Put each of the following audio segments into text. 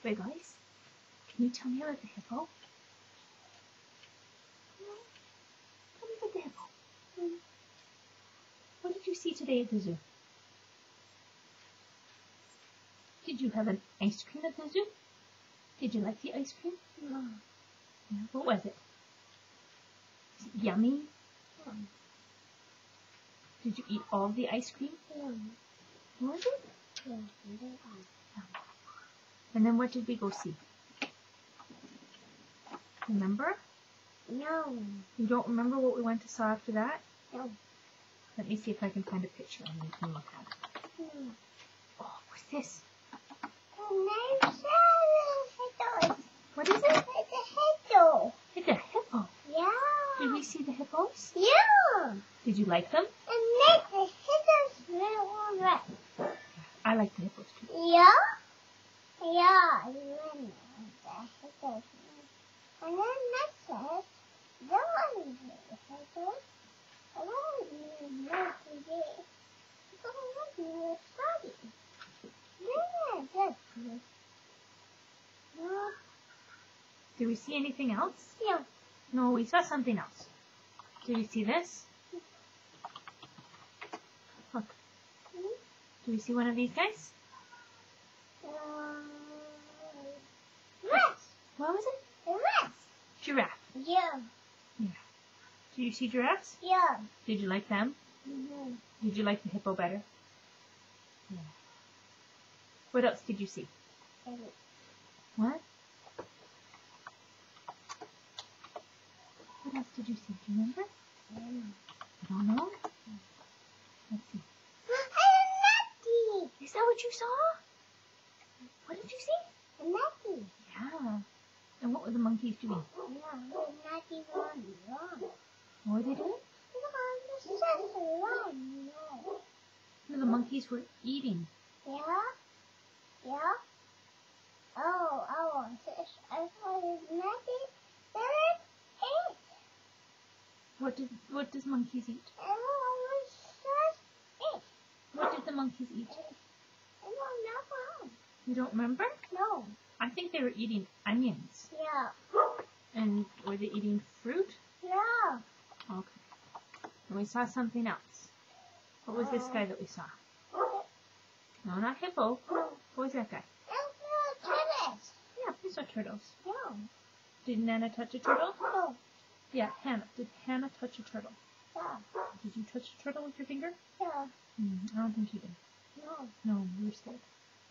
Big Ice, can you tell me about the hippo? Tell me about the hippo. What did you see today at the zoo? Did you have an ice cream at the zoo? Did you like the ice cream? No. Yeah, what was it? Was it yummy? No. Did you eat all of the ice cream? No. What was it? No. And then what did we go see? Remember? No. You don't remember what we went to saw after that? No. Let me see if I can find a picture and we can look at it. No. Oh, what's this? What is it? It's a hippo. It's a hippo. Yeah. Did we see the hippos? Yeah. Did you like them? And make the hippos little red. I like the hippos too. Yeah. Yeah. I remember the hippos. And then next says, the one is the hippos. I want you to know today. I want you to study. Yeah, that's good. No. Did we see anything else? Yeah. No, we saw something else. Did we see this? Look. Do we see one of these guys? Rest. What was it? Rest. Giraffe. Yeah. Did you see giraffes? Yeah. Did you like them? Mm-hmm. Did you like the hippo better? Yeah. What else did you see? What? What else did you see? Do you remember? I don't know. Let's see. Is that what you saw? What did you see? A monkey. Yeah. And what were the monkeys doing? Yeah, Natty wrong. What were they doing? No, the monkeys were eating. Yeah? Yeah? Oh, I thought it was Natty. There it is. What does monkeys eat? It. What did the monkeys eat? I don't know. You don't remember? No. I think they were eating onions. Yeah. And were they eating fruit? Yeah. Okay. And we saw something else. What was this guy that we saw? No, not hippo. What was that guy? Tennis. Yeah, we saw turtles. No. Did Nana touch a turtle? No. Yeah, Hannah. Did Hannah touch a turtle? Yeah. Did you touch a turtle with your finger? Yeah. I don't think you did. No. No, you were scared.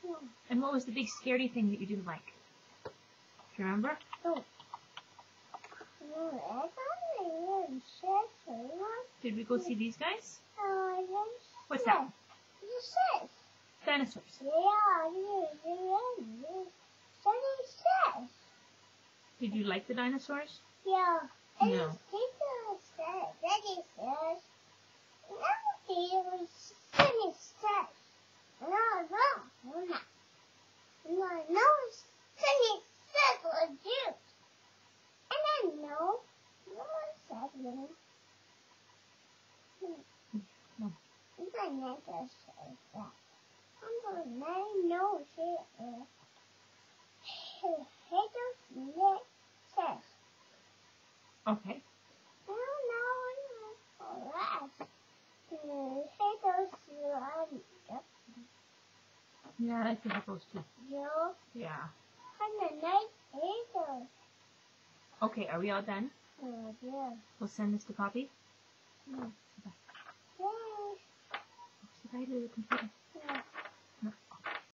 No. And what was the big scaredy thing that you didn't like? Do you remember? No. No, I thought they were so Did we go see these guys? long. What's that? You said. Dinosaurs. Yeah, says. Did you like the dinosaurs? Yeah. And No. Tito said, Daddy says, no, Sunny says. No, Sunny says was you. And then no one said no. No. My neighbor says that. I'm going to know she says. Okay. Yeah, I like the hippos too. Yeah. Okay, are we all done? We'll send this to Poppy. Say bye to the computer.